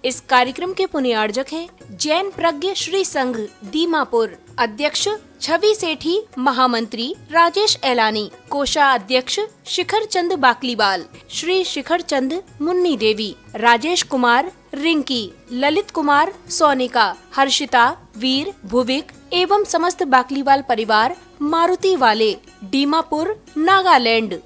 इस कार्यक्रम के पुण्यार्जक हैं जैन प्रज्ञ श्री संघ दीमापुर, अध्यक्ष छवि सेठी, महामंत्री राजेश एलानी, कोषाध्यक्ष शिखर चंद बाकलीवाल, श्री शिखर चंद मुन्नी देवी, राजेश कुमार रिंकी, ललित कुमार सोनिका, हर्षिता, वीर, भुविक एवं समस्त बाकलीवाल परिवार मारुति वाले, दीमापुर, नागालैंड।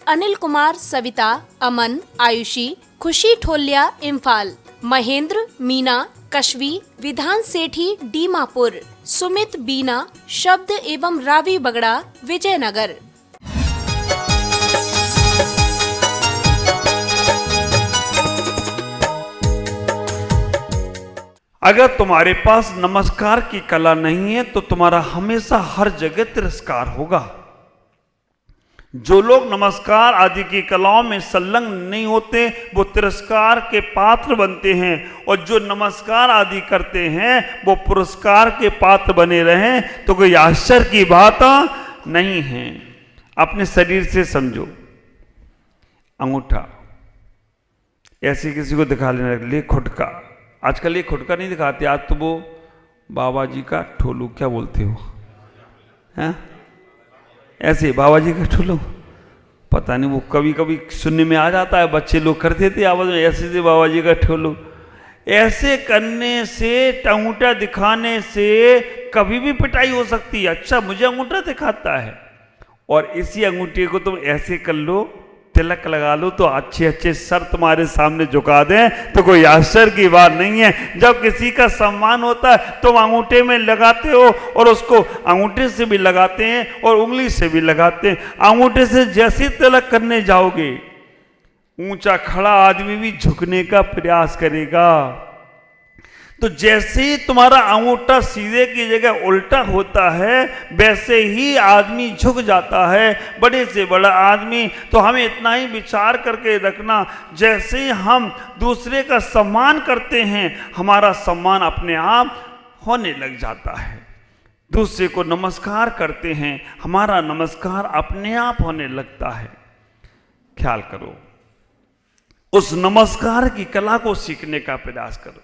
अनिल कुमार, सविता, अमन, आयुषी, खुशी ठोलिया, इम्फाल, महेंद्र, मीना, कशवी, विधान सेठी, दीमापुर, सुमित, बीना, शब्द एवं रावी बगड़ा, विजयनगर। अगर तुम्हारे पास नमस्कार की कला नहीं है तो तुम्हारा हमेशा हर जगह तिरस्कार होगा। जो लोग नमस्कार आदि की कलाओं में संलग्न नहीं होते वो तिरस्कार के पात्र बनते हैं, और जो नमस्कार आदि करते हैं वो पुरस्कार के पात्र बने रहें तो कोई आश्चर्य की बात नहीं है। अपने शरीर से समझो, अंगूठा ऐसे किसी को दिखा लेने के लिए, खुटका, आजकल ये खुटका नहीं दिखाते, आज तो वो बाबा जी का ठोलू, क्या बोलते हो, हैं ऐसे बाबा जी का ठोलू, पता नहीं, वो कभी कभी सुनने में आ जाता है, बच्चे लोग करते थे आवाज में, ऐसे बाबा जी का ठोलू। ऐसे करने से, अंगूठा दिखाने से कभी भी पिटाई हो सकती है। अच्छा मुझे अंगूठा दिखाता है, और इसी अंगूठे को तुम ऐसे कर लो, तिलक लगा लो, तो अच्छे अच्छे सर तुम्हारे सामने झुका दें तो कोई आश्चर्य की बात नहीं है। जब किसी का सम्मान होता है तुम अंगूठे में लगाते हो, और उसको अंगूठे से भी लगाते हैं और उंगली से भी लगाते हैं। अंगूठे से जैसे तिलक करने जाओगे, ऊंचा खड़ा आदमी भी झुकने का प्रयास करेगा। तो जैसे ही तुम्हारा अंगूठा सीधे की जगह उल्टा होता है, वैसे ही आदमी झुक जाता है, बड़े से बड़ा आदमी। तो हमें इतना ही विचार करके रखना, जैसे ही हम दूसरे का सम्मान करते हैं हमारा सम्मान अपने आप होने लग जाता है। दूसरे को नमस्कार करते हैं हमारा नमस्कार अपने आप होने लगता है। ख्याल करो, उस नमस्कार की कला को सीखने का प्रयास करो।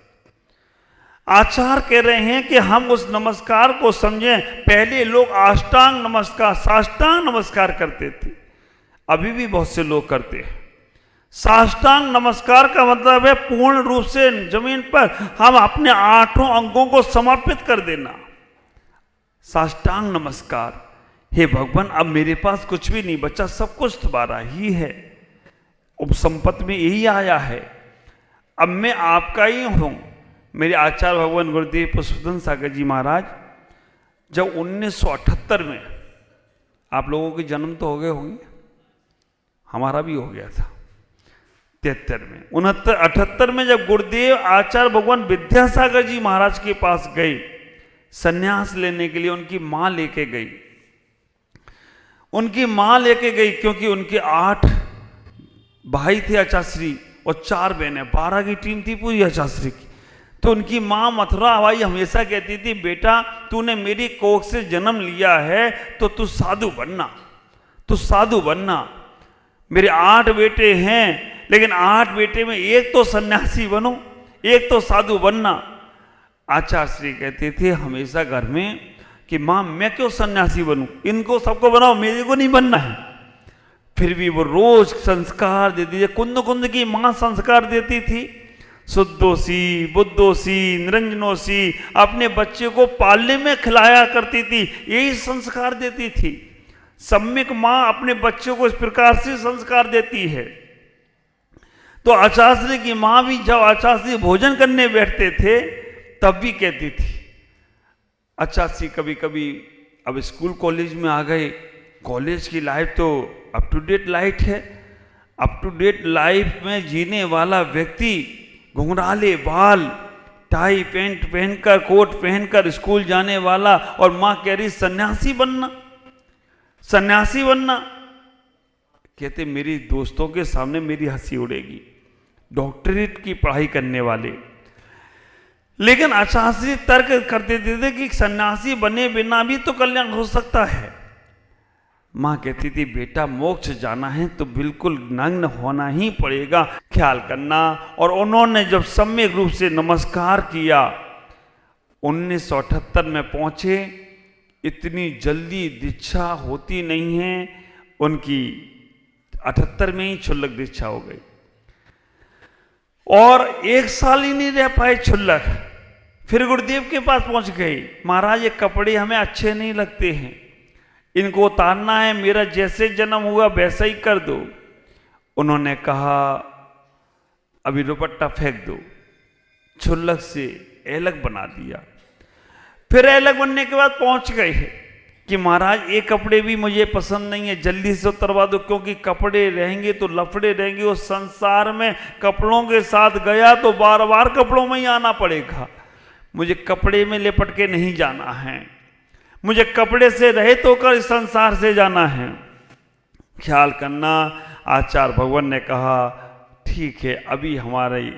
आचार्य कह रहे हैं कि हम उस नमस्कार को समझें। पहले लोग अष्टांग नमस्कार, साष्टांग नमस्कार करते थे, अभी भी बहुत से लोग करते हैं। साष्टांग नमस्कार का मतलब है पूर्ण रूप से जमीन पर हम अपने 8 अंगों को समर्पित कर देना। साष्टांग नमस्कार, हे भगवान अब मेरे पास कुछ भी नहीं बचा, सब कुछ तुम्हारा ही है। उपसंपत्ति में यही आया है, अब मैं आपका ही हूं। मेरे आचार्य भगवान गुरुदेव पुष्पदन सागर जी महाराज जब 1978 में, आप लोगों के जन्म तो हो गए होंगे, हमारा भी हो गया था 73 में, 68 में जब गुरुदेव आचार्य भगवान विद्यासागर जी महाराज के पास गए सन्यास लेने के लिए, उनकी मां लेके गई। उनकी मां लेके गई क्योंकि उनके 8 भाई थे आचार्यश्री और 4 बहनें, 12 की टीम थी पूरी आचार्यश्री की। तो उनकी मां मथुरा हवाई हमेशा कहती थी, बेटा तूने मेरी कोख से जन्म लिया है तो तू साधु बनना, तू साधु बनना। मेरे 8 बेटे हैं, लेकिन 8 बेटे में एक तो सन्यासी बनो, एक तो साधु बनना। आचार्य श्री कहते थे हमेशा घर में कि मां मैं क्यों सन्यासी बनूं, इनको सबको बनाओ, मेरे को नहीं बनना है। फिर भी वो रोज संस्कार देती थी। कुंद कुंद की मां संस्कार देती थी, शुद्धोसी, बुद्धोसी, निरंजनोसी, अपने बच्चे को पालने में खिलाया करती थी, यही संस्कार देती थी। सम्यक मां अपने बच्चों को इस प्रकार से संस्कार देती है। तो आचार्य की मां भी जब आचार्य भोजन करने बैठते थे तब भी कहती थी, आचार्य कभी कभी अब स्कूल कॉलेज में आ गए, कॉलेज की लाइफ तो अप टू डेट लाइफ है, अप टू डेट लाइफ में जीने वाला व्यक्ति घुंघराले बाल, टाई पैंट पहनकर, कोट पहनकर स्कूल जाने वाला, और मां कह रही सन्यासी बनना, सन्यासी बनना। कहते मेरी दोस्तों के सामने मेरी हंसी उड़ेगी, डॉक्टरेट की पढ़ाई करने वाले। लेकिन आचार्य तर्क करते थे कि सन्यासी बने बिना भी तो कल्याण हो सकता है। माँ कहती थी बेटा मोक्ष जाना है तो बिल्कुल नग्न होना ही पड़ेगा, ख्याल करना। और उन्होंने जब सम्यक रूप से नमस्कार किया, 1978 में पहुंचे। इतनी जल्दी दीक्षा होती नहीं है, उनकी 78 में ही क्षुल्लक दीक्षा हो गई और 1 साल ही नहीं रह पाए क्षुल्लक। फिर गुरुदेव के पास पहुंच गए, महाराज ये कपड़े हमें अच्छे नहीं लगते हैं, इनको उतारना है, मेरा जैसे जन्म हुआ वैसा ही कर दो। उन्होंने कहा अभी दुपट्टा फेंक दो, क्षुल्लक से अलग बना दिया। फिर अलग बनने के बाद पहुंच गए कि महाराज ये कपड़े भी मुझे पसंद नहीं है, जल्दी से उतरवा दो, क्योंकि कपड़े रहेंगे तो लफड़े रहेंगे। उस संसार में कपड़ों के साथ गया तो बार बार कपड़ों में ही आना पड़ेगा। मुझे कपड़े में लिपट के नहीं जाना है, मुझे कपड़े से रहित होकर इस संसार से जाना है। ख्याल करना, आचार्य भगवान ने कहा ठीक है, अभी हमारे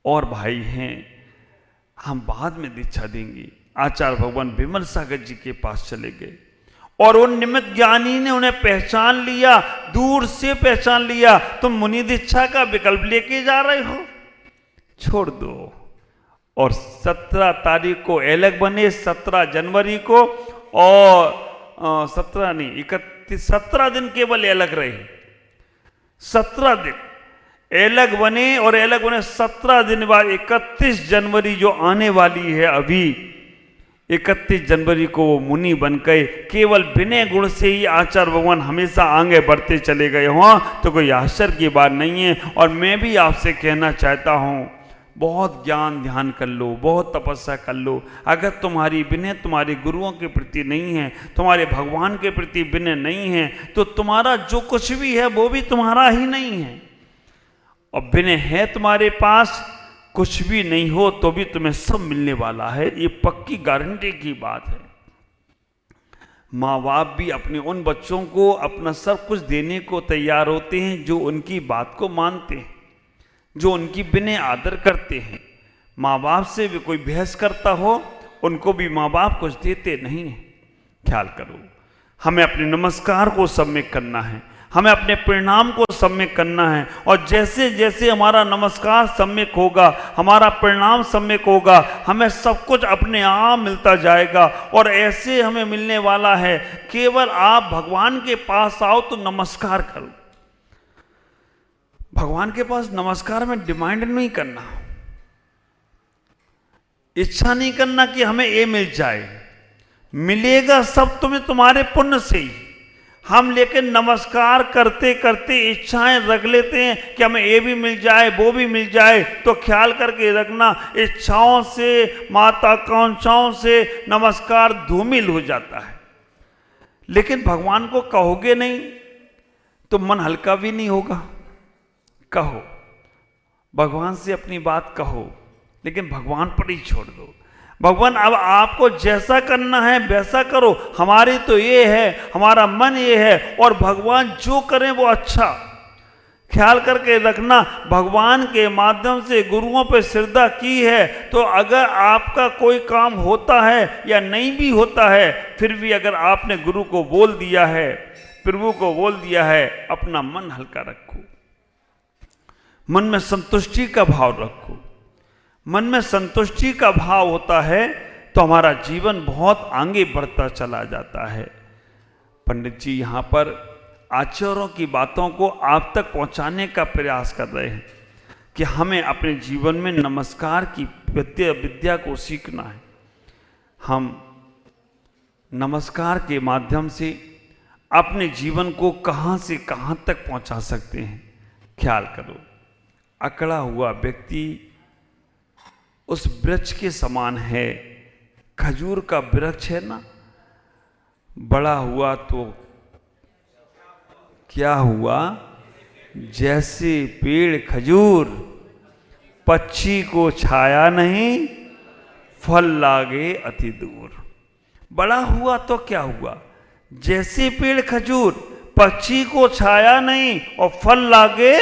और भाई हैं, हम बाद में दीक्षा देंगे। आचार्य भगवान विमल सागर जी के पास चले गए और उन निमित्त ज्ञानी ने उन्हें पहचान लिया, दूर से पहचान लिया। तुम मुनि दीक्षा का विकल्प लेके जा रहे हो, छोड़ दो। और 17 तारीख को अलग बने, 17 जनवरी को, और 17 नहीं 31, 17 दिन केवल अलग रहे। 17 दिन अलग बने और अलग बने 17 दिन बाद 31 जनवरी जो आने वाली है, अभी 31 जनवरी को वो मुनि बन गए। केवल विनय गुण से ही आचार्य भगवान हमेशा आगे बढ़ते चले गए हों तो कोई आश्चर्य की बात नहीं है। और मैं भी आपसे कहना चाहता हूँ, बहुत ज्ञान ध्यान कर लो, बहुत तपस्या कर लो। अगर तुम्हारी विनय तुम्हारे गुरुओं के प्रति नहीं है, तुम्हारे भगवान के प्रति विनय नहीं है, तो तुम्हारा जो कुछ भी है वो भी तुम्हारा ही नहीं है। और विनय है तुम्हारे पास, कुछ भी नहीं हो तो भी तुम्हें सब मिलने वाला है, ये पक्की गारंटी की बात है। माँ बाप भी अपने उन बच्चों को अपना सब कुछ देने को तैयार होते हैं जो उनकी बात को मानते हैं, जो उनकी विनय आदर करते हैं। माँ बाप से भी कोई बहस करता हो, उनको भी माँ बाप कुछ देते नहीं हैं। ख्याल करो, हमें अपने नमस्कार को सम्यक करना है, हमें अपने परिणाम को सम्यक करना है। और जैसे जैसे हमारा नमस्कार सम्यक होगा, हमारा परिणाम सम्यक होगा, हमें सब कुछ अपने आप मिलता जाएगा। और ऐसे हमें मिलने वाला है, केवल आप भगवान के पास आओ तो नमस्कार करो। भगवान के पास नमस्कार में डिमांड नहीं करना, इच्छा नहीं करना कि हमें ये मिल जाए, मिलेगा सब तुम्हें तुम्हारे पुण्य से ही। हम लेकिन नमस्कार करते करते इच्छाएं रख लेते हैं कि हमें ये भी मिल जाए, वो भी मिल जाए। तो ख्याल करके रखना, इच्छाओं से, महत्वाकांक्षाओं से नमस्कार धूमिल हो जाता है। लेकिन भगवान को कहोगे नहीं तो मन हल्का भी नहीं होगा। कहो, भगवान से अपनी बात कहो, लेकिन भगवान पर ही छोड़ दो। भगवान अब आपको जैसा करना है वैसा करो, हमारी तो ये है, हमारा मन ये है, और भगवान जो करें वो अच्छा। ख्याल करके रखना, भगवान के माध्यम से गुरुओं पर श्रद्धा की है तो अगर आपका कोई काम होता है या नहीं भी होता है, फिर भी अगर आपने गुरु को बोल दिया है, प्रभु को बोल दिया है, अपना मन हल्का रखो, मन में संतुष्टि का भाव रखो। मन में संतुष्टि का भाव होता है तो हमारा जीवन बहुत आगे बढ़ता चला जाता है। पंडित जी यहाँ पर आचार्यों की बातों को आप तक पहुँचाने का प्रयास कर रहे हैं कि हमें अपने जीवन में नमस्कार की विद्या को सीखना है। हम नमस्कार के माध्यम से अपने जीवन को कहाँ से कहाँ तक पहुँचा सकते हैं। ख्याल करो, अकड़ा हुआ व्यक्ति उस वृक्ष के समान है। खजूर का वृक्ष है ना, बड़ा हुआ तो क्या हुआ, जैसे पेड़ खजूर, पक्षी को छाया नहीं, फल लागे अति दूर। बड़ा हुआ तो क्या हुआ, जैसे पेड़ खजूर, पक्षी को छाया नहीं और फल लागे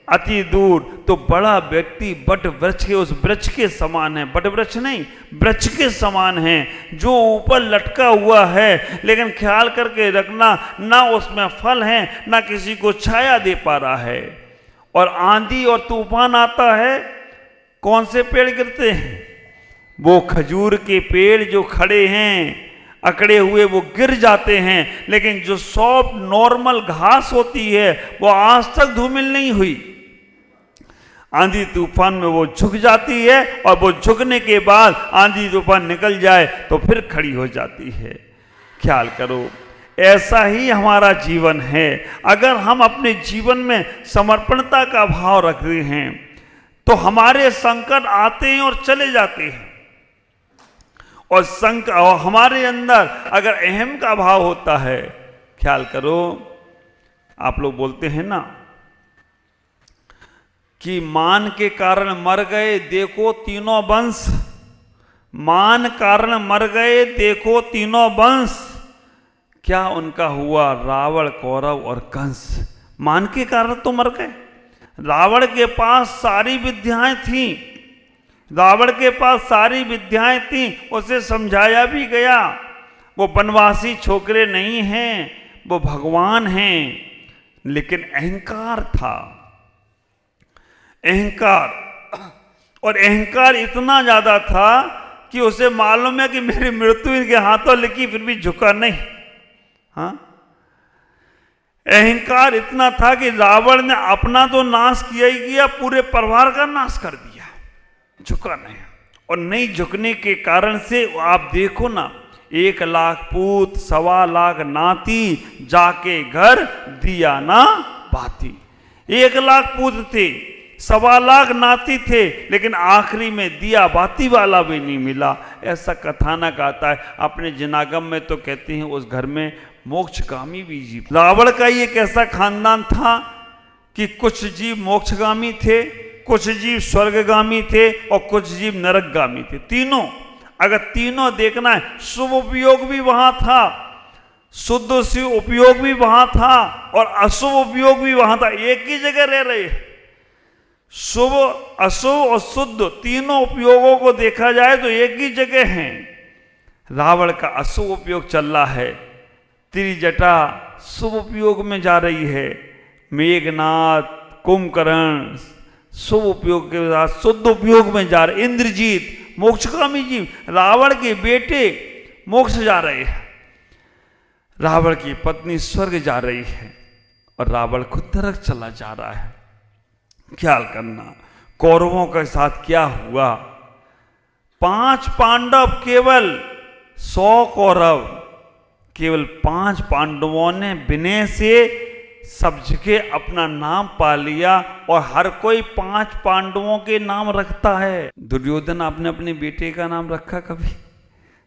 अति दूर, तो बड़ा व्यक्ति बट वृक्ष के उस वृक्ष के समान है, बट वृक्ष नहीं वृक्ष के समान है जो ऊपर लटका हुआ है, लेकिन ख्याल करके रखना ना उसमें फल है ना किसी को छाया दे पा रहा है। और आंधी और तूफान आता है, कौन से पेड़ गिरते हैं? वो खजूर के पेड़ जो खड़े हैं अकड़े हुए वो गिर जाते हैं, लेकिन जो सॉफ्ट नॉर्मल घास होती है वो आज तक धूमिल नहीं हुई। आंधी तूफान में वो झुक जाती है और वो झुकने के बाद आंधी तूफान निकल जाए तो फिर खड़ी हो जाती है। ख्याल करो, ऐसा ही हमारा जीवन है। अगर हम अपने जीवन में समर्पणता का भाव रखते हैं तो हमारे संकट आते हैं और चले जाते हैं। और हमारे अंदर अगर अहम का भाव होता है, ख्याल करो, आप लोग बोलते हैं ना कि मान के कारण मर गए देखो तीनों वंश, मान कारण मर गए देखो तीनों वंश। क्या उनका हुआ? रावण, कौरव और कंस। मान के कारण तो मर गए। रावण के पास सारी विद्याएं थीं, रावण के पास सारी विद्याएं थीं, उसे समझाया भी गया वो वनवासी छोकरे नहीं हैं, वो भगवान हैं, लेकिन अहंकार था, अहंकार। और अहंकार इतना ज्यादा था कि उसे मालूम है कि मेरी मृत्यु इनके हाथों लिखी, फिर भी झुका नहीं। हाँ, अहंकार इतना था कि रावण ने अपना तो नाश किया ही किया, पूरे परिवार का नाश कर दिया, झुका नहीं। और नहीं झुकने के कारण से आप देखो ना, 1 लाख पूत 1.25 लाख नाती, जाके घर दिया ना बाती। 1 लाख पूत थे, 1.25 लाख नाती थे, लेकिन आखिरी में दिया बाती वाला भी नहीं मिला। ऐसा कथानक आता है अपने जिनागम में, तो कहते हैं उस घर में मोक्षगामी भी जीव। रावण का ये कैसा खानदान था कि कुछ जीव मोक्षगामी थे, कुछ जीव स्वर्गगामी थे और कुछ जीव नरकगामी थे। तीनों, अगर तीनों देखना है, शुभ उपयोग भी वहां था, शुद्ध से उपयोग भी वहां था और अशुभ उपयोग भी वहां था। एक ही जगह रह रहे, शुभ, अशुभ और शुद्ध तीनों उपयोगों को देखा जाए तो एक ही जगह हैं। रावण का अशुभ उपयोग चल रहा है, त्रिजटा शुभ उपयोग में जा रही है, मेघनाथ, कुंभकर्ण शुभ उपयोग के साथ शुद्ध उपयोग में जा रहे, इंद्रजीत मोक्षगामी जीव, रावण के बेटे मोक्ष जा रहे हैं, रावण की पत्नी स्वर्ग जा रही है और रावण खुद नरक चला जा रहा है। ख्याल करना, कौरवों के साथ क्या हुआ? 5 पांडव, केवल 100 कौरव, केवल 5 पांडवों ने विनय से सब जगह अपना नाम पा लिया और हर कोई 5 पांडवों के नाम रखता है। दुर्योधन आपने अपने बेटे का नाम रखा कभी?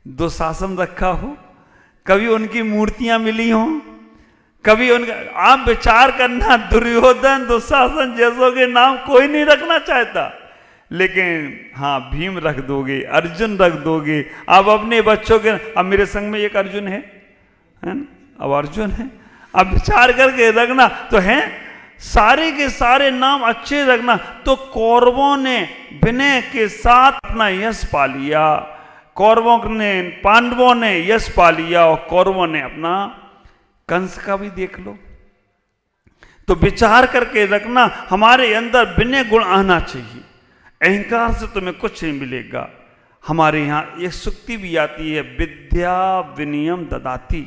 दुशासन रखा हो? कभी उनकी मूर्तियां मिली हों? कभी उनका, आप विचार करना, दुर्योधन दुशासन जैसों के नाम कोई नहीं रखना चाहता, लेकिन हाँ भीम रख दोगे, अर्जुन रख दोगे, आप अपने बच्चों के, अब मेरे संग में एक अर्जुन है ना, अब अर्जुन है, अब विचार करके रखना तो है, सारे के सारे नाम अच्छे रखना। तो कौरवों ने विनय के साथ अपना यश पा लिया, कौरवों ने, पांडवों ने यश पा लिया और कौरवों ने अपना, कंस का भी देख लो। तो विचार करके रखना, हमारे अंदर विनय गुण आना चाहिए, अहंकार से तुम्हें कुछ नहीं मिलेगा। हमारे यहाँ एक सूक्ति भी आती है, विद्या विनयम ददाति।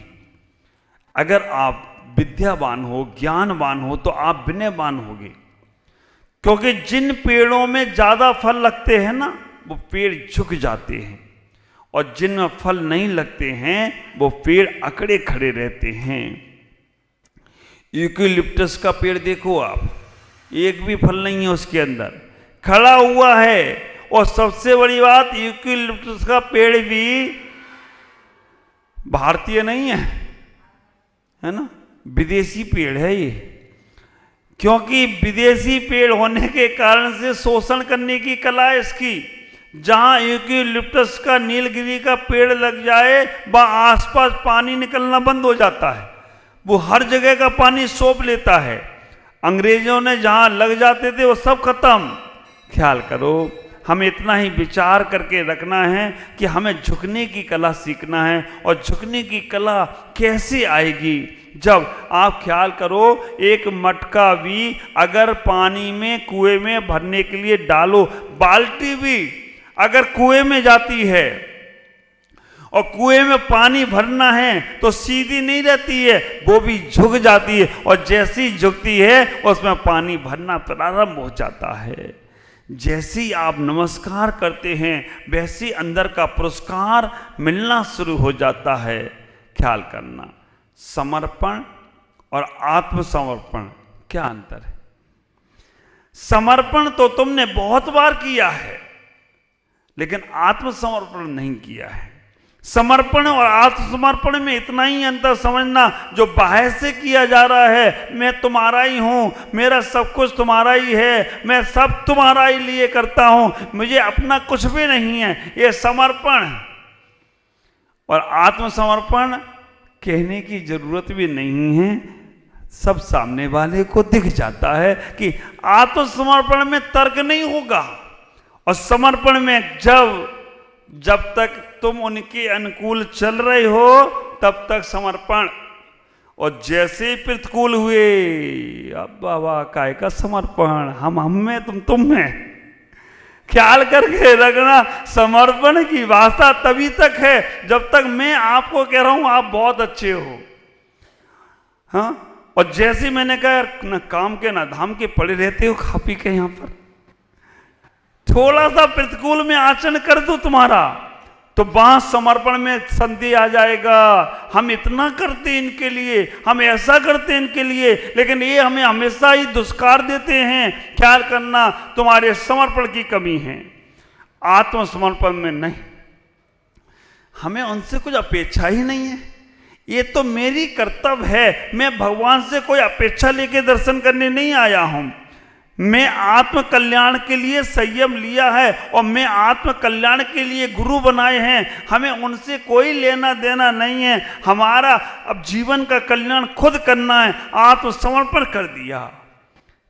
अगर आप विद्यावान हो, ज्ञानवान हो, तो आप विनयवान होगे, क्योंकि जिन पेड़ों में ज्यादा फल लगते हैं ना, वो पेड़ झुक जाते हैं, और जिनमें फल नहीं लगते हैं वो पेड़ अकड़े खड़े रहते हैं। यूकेलिप्टस का पेड़ देखो आप, एक भी फल नहीं है उसके अंदर, खड़ा हुआ है। और सबसे बड़ी बात, यूकेलिप्टस का पेड़ भी भारतीय नहीं है ना, विदेशी पेड़ है ये। क्योंकि विदेशी पेड़ होने के कारण से शोषण करने की कला है इसकी। जहां यूकेलिप्टस का, नीलगिरी का पेड़ लग जाए, वहां आसपास पानी निकलना बंद हो जाता है, वो हर जगह का पानी सोख लेता है। अंग्रेजों ने जहां लग जाते थे वो सब खत्म। ख्याल करो, हमें इतना ही विचार करके रखना है कि हमें झुकने की कला सीखना है। और झुकने की कला कैसे आएगी? जब आप ख्याल करो, एक मटका भी अगर पानी में कुएं में भरने के लिए डालो, बाल्टी भी अगर कुएं में जाती है और कुएं में पानी भरना है तो सीधी नहीं रहती है, वो भी झुक जाती है। और जैसी झुकती है उसमें पानी भरना प्रारंभ हो जाता है। जैसे ही आप नमस्कार करते हैं वैसे अंदर का पुरस्कार मिलना शुरू हो जाता है। ख्याल करना, समर्पण और आत्मसमर्पण क्या अंतर है? समर्पण तो तुमने बहुत बार किया है, लेकिन आत्मसमर्पण नहीं किया है। समर्पण और आत्मसमर्पण में इतना ही अंतर समझना, जो बाहर से किया जा रहा है, मैं तुम्हारा ही हूं, मेरा सब कुछ तुम्हारा ही है, मैं सब तुम्हारा ही लिए करता हूं, मुझे अपना कुछ भी नहीं है, ये समर्पण। और आत्मसमर्पण कहने की जरूरत भी नहीं है, सब सामने वाले को दिख जाता है कि आत्मसमर्पण में तर्क नहीं होगा। और समर्पण में जब तक तुम उनके अनुकूल चल रहे हो तब तक समर्पण, और जैसे प्रतिकूल हुए, अब बाबा काय का समर्पण, हम में तुम में। ख्याल करके रखना, समर्पण की भाषा तभी तक है जब तक मैं आपको कह रहा हूं आप बहुत अच्छे हो। हाँ, और जैसे मैंने कहा न काम के ना धाम के पड़े रहते हो खा पी के, यहां पर थोड़ा सा प्रतिकूल में आचरण कर दो तुम्हारा, तो वहां समर्पण में संधि आ जाएगा। हम इतना करते इनके लिए, हम ऐसा करते इनके लिए, लेकिन ये हमें हमेशा ही दुष्कार देते हैं। ख्याल करना, तुम्हारे समर्पण की कमी है, आत्मसमर्पण में नहीं। हमें उनसे कुछ अपेक्षा ही नहीं है, ये तो मेरी कर्तव्य है। मैं भगवान से कोई अपेक्षा लेके दर्शन करने नहीं आया हूं। मैं आत्म कल्याण के लिए संयम लिया है और मैं आत्म कल्याण के लिए गुरु बनाए हैं। हमें उनसे कोई लेना देना नहीं है। हमारा अब जीवन का कल्याण खुद करना है, आत्मसमर्पण कर दिया।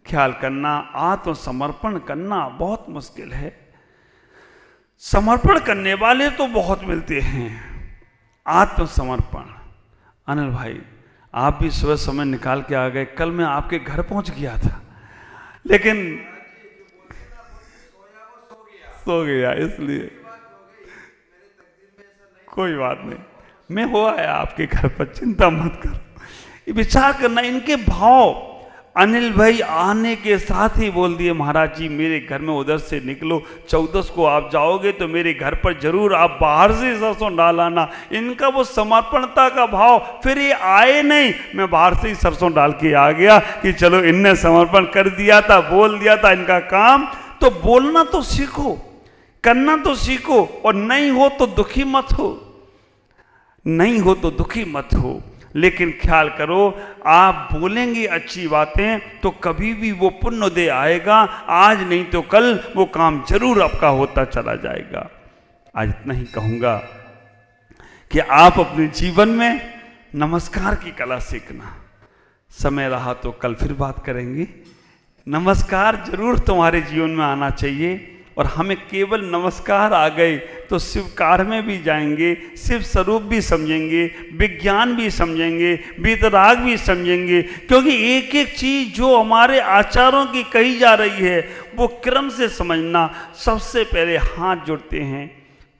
ख्याल करना, आत्मसमर्पण करना बहुत मुश्किल है। समर्पण करने वाले तो बहुत मिलते हैं, आत्मसमर्पण। अनिल भाई, आप भी सुबह समय निकाल के आ गए। कल मैं आपके घर पहुंच गया था, लेकिन सो गया, इसलिए कोई बात नहीं, मैं हो आया आपके घर पर, चिंता मत करो। विचार करना, इनके भाव। अनिल भाई आने के साथ ही बोल दिए, महाराज जी मेरे घर में उधर से निकलो, 14 को आप जाओगे तो मेरे घर पर जरूर आप बाहर से सरसों डाल आना। इनका वो समर्पणता का भाव, फिर ये आए नहीं, मैं बाहर से ही सरसों डाल के आ गया कि चलो इनने समर्पण कर दिया था, बोल दिया था इनका काम। तो बोलना तो सीखो, करना तो सीखो, और नहीं हो तो दुखी मत हो, नहीं हो तो दुखी मत हो। लेकिन ख्याल करो, आप बोलेंगे अच्छी बातें तो कभी भी वो पुण्योदय आएगा, आज नहीं तो कल वो काम जरूर आपका होता चला जाएगा। आज इतना ही कहूँगा कि आप अपने जीवन में नमस्कार की कला सीखना। समय रहा तो कल फिर बात करेंगे। नमस्कार जरूर तुम्हारे जीवन में आना चाहिए, और हमें केवल नमस्कार आ गए तो शिव कार्य में भी जाएंगे, शिव स्वरूप भी समझेंगे, विज्ञान भी समझेंगे, वीतराग भी समझेंगे। क्योंकि एक एक चीज जो हमारे आचारों की कही जा रही है वो क्रम से समझना। सबसे पहले हाथ जोड़ते हैं,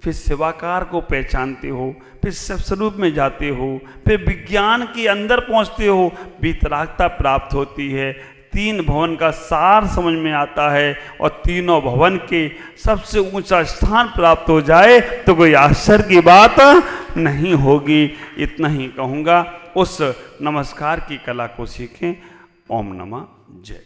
फिर शिवाकार को पहचानते हो, फिर शिव स्वरूप में जाते हो, फिर विज्ञान के अंदर पहुंचते हो, वीतरागता प्राप्त होती है। 3 भवन का सार समझ में आता है, और तीनों भवन के सबसे ऊंचा स्थान प्राप्त हो जाए तो कोई आश्चर्य की बात नहीं होगी। इतना ही कहूँगा, उस नमस्कार की कला को सीखें। ओम नमः जय।